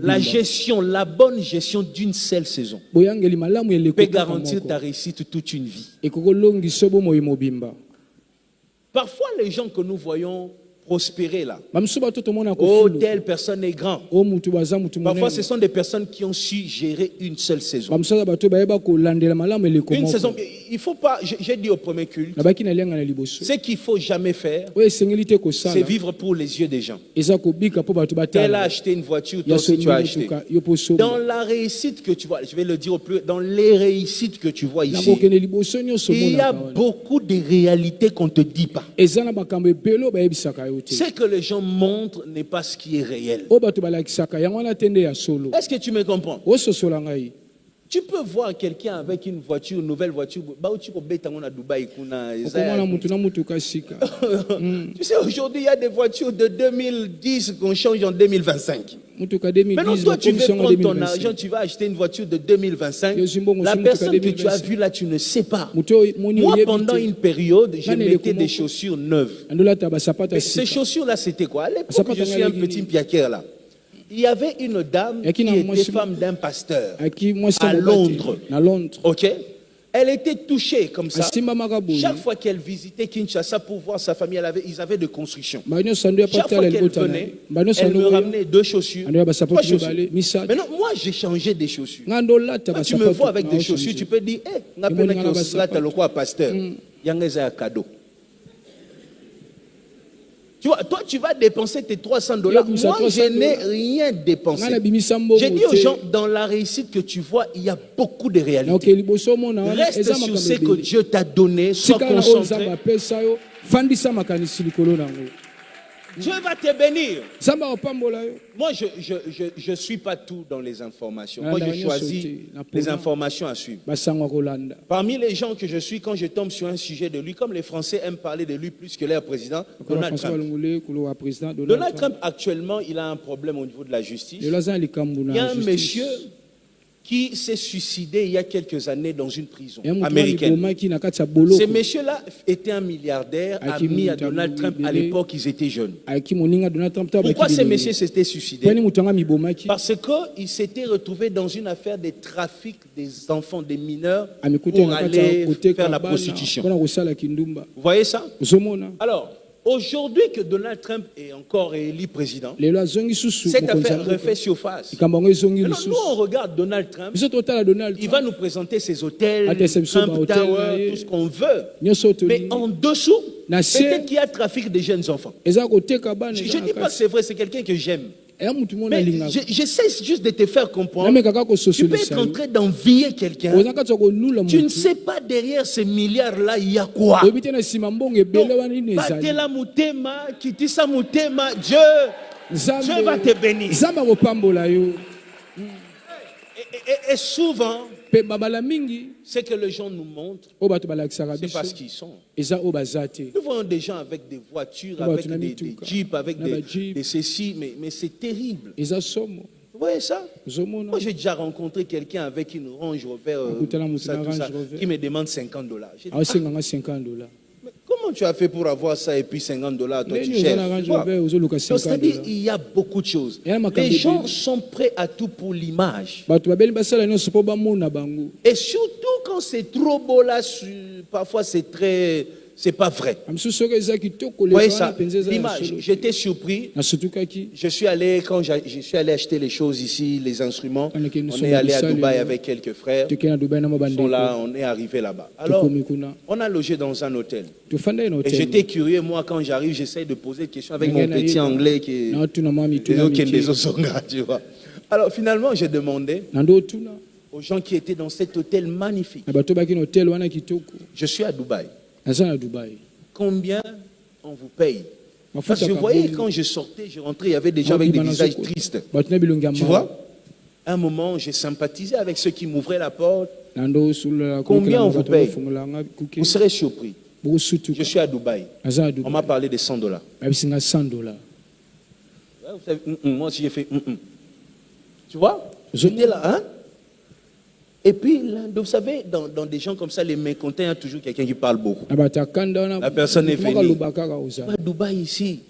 La gestion, la bonne gestion d'une seule saison peut garantir ta réussite toute une vie. Parfois, les gens que nous voyons prospérer là, oh, telle personne est grand. Parfois, ce sont des personnes qui ont su gérer une seule saison. Une saison, il faut pas, j'ai dit au premier culte, ce qu'il ne faut jamais faire, c'est vivre pour les yeux des gens. Elle a acheté une voiture, toi aussi tu as acheté. Dans la réussite que tu vois, je vais le dire au plus, dans les réussites que tu vois ici, il y a beaucoup de réalités qu'on ne te dit pas. Ce que les gens montrent n'est pas ce qui est réel. Est-ce que tu me comprends? Tu peux voir quelqu'un avec une voiture, une nouvelle voiture. Tu sais, aujourd'hui, il y a des voitures de 2010 qu'on change en 2025. Maintenant, toi, tu veux prendre ton argent, tu vas acheter une voiture de 2025. La personne que tu as vue là, tu ne sais pas. Moi, pendant une période, je mettais des chaussures neuves. Mais ces chaussures-là, c'était quoi? À l'époque, je suis un petit piaqueur là. Il y avait une dame qui était femme d'un pasteur à Londres. Ok? Elle était touchée comme ça. Chaque fois qu'elle visitait Kinshasa pour voir sa famille, ils avaient de construction. Chaque fois qu'elle venait, elle me ramenait 2 chaussures, 3 chaussures. Maintenant, moi, j'ai changé des chaussures. Quand tu me vois avec des chaussures, tu peux dire, hé, on a peine que tu as le quoi, pasteur. Il y a un cadeau. Tu vois, toi, tu vas dépenser tes $300. Moi, je n'ai rien dépensé. J'ai dit aux gens, dans la réussite que tu vois, il y a beaucoup de réalités. Reste sur ce que Dieu t'a donné, sois concentré. Dieu va te bénir. Moi, je ne suis pas tout dans les informations. Moi, je choisis les informations à suivre. Parmi les gens que je suis, quand je tombe sur un sujet de lui, comme les Français aiment parler de lui plus que leur président, Donald Trump. Donald Trump, actuellement, il a un problème au niveau de la justice. Il y a un monsieur qui s'est suicidé il y a quelques années dans une prison américaine. Ce monsieur-là était un milliardaire, ami à Donald Trump à l'époque, ils étaient jeunes. Pourquoi ce monsieur s'était suicidé? Parce qu'il s'était retrouvé dans une affaire de trafic des enfants, des mineurs, pour aller faire la prostitution. Vous voyez ça? Alors, aujourd'hui que Donald Trump est encore élu président, cette affaire refait surface. Maintenant, nous, on regarde Donald Trump, il va nous présenter ses hôtels, Trump Tower, tout ce qu'on veut. Mais en dessous, peut-être qu'il y a trafic des jeunes enfants. Je ne dis pas que c'est vrai, c'est quelqu'un que j'aime. Mais j'essaie juste de te faire comprendre. Tu peux être en train d'envier quelqu'un. Tu ne sais pas derrière ces milliards-là, il y a quoi. Dieu va te bénir. Et souvent, ce que les gens nous montrent, c'est parce qu'ils sont. Nous voyons des gens avec des voitures, avec des jeeps, avec des ceci, mais c'est terrible. Vous voyez ça? Moi, j'ai déjà rencontré quelqu'un avec une Range Rover qui me demande $50. Mais comment tu as fait pour avoir ça et puis $50, toi tu cherches? C'est-à-dire, il y a beaucoup de choses. Les gens sont prêts à tout pour l'image. Et surtout quand c'est trop beau là, parfois c'est pas vrai. Vous voyez ça? L'image, j'étais surpris. Je suis allé, quand je suis allé acheter les choses ici, les instruments, on est allé à Dubaï avec quelques frères. Ils sont là, on est arrivé là-bas. Alors, on a logé dans un hôtel. Et j'étais curieux, moi, quand j'arrive, j'essaie de poser des questions avec mon petit anglais qui est... Tu vois. Alors, finalement, j'ai demandé aux gens qui étaient dans cet hôtel magnifique. Je suis à Dubaï. Combien on vous paye? Parce que je voyais quand je sortais, je rentrais, il y avait des gens avec des visages tristes. Tu vois? À un moment, j'ai sympathisé avec ceux qui m'ouvraient la porte. Combien on vous paye? Vous serez surpris. Je suis à Dubaï. On m'a parlé de $100. Moi aussi, j'ai fait Tu vois? J'étais là, hein? Et puis, vous savez, dans des gens comme ça, les mécontents, il y a toujours quelqu'un qui parle beaucoup. La personne est venue. Dubaï ici,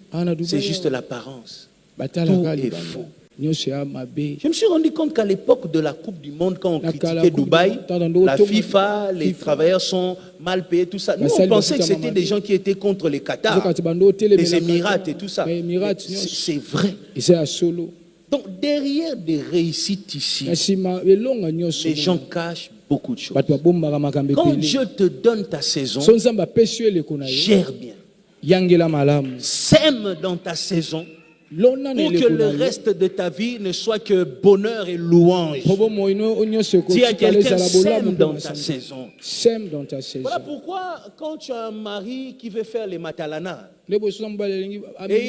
c'est juste l'apparence. Tout est faux. Je me suis rendu compte qu'à l'époque de la Coupe du Monde, quand on critiquait Dubaï, la FIFA, les travailleurs sont mal payés, tout ça. Nous, on pensait que c'était des gens qui étaient contre les Qatar, les Émirats et tout ça. C'est vrai. Donc, derrière des réussites ici, les gens cachent beaucoup de choses. Quand Dieu te donne ta saison, gère bien. Sème dans ta saison, pour que le reste de ta vie ne soit que bonheur et louange. Dis à quelqu'un, sème dans ta saison. Voilà pourquoi quand tu as un mari qui veut faire les matalana et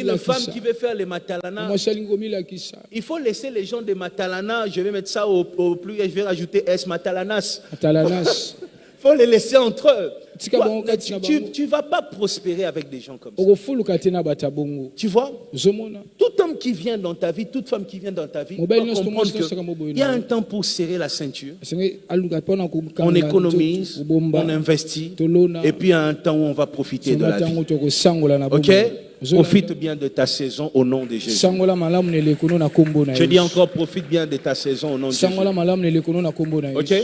une femme qui veut faire les matalana, il faut laisser les gens des matalana, je vais mettre ça au plus, je vais rajouter S, matalanas. Il faut les laisser entre eux. Tu ne vas pas prospérer avec des gens comme ça. Tu vois? Tout homme qui vient dans ta vie, toute femme qui vient dans ta vie, doit comprendre qu'il y a un temps pour serrer la ceinture. On économise, on investit, et puis il y a un temps où on va profiter de la vie. Ok? Profite bien de ta saison au nom de Jésus. Je dis encore, profite bien de ta saison au nom de Jésus. Ok?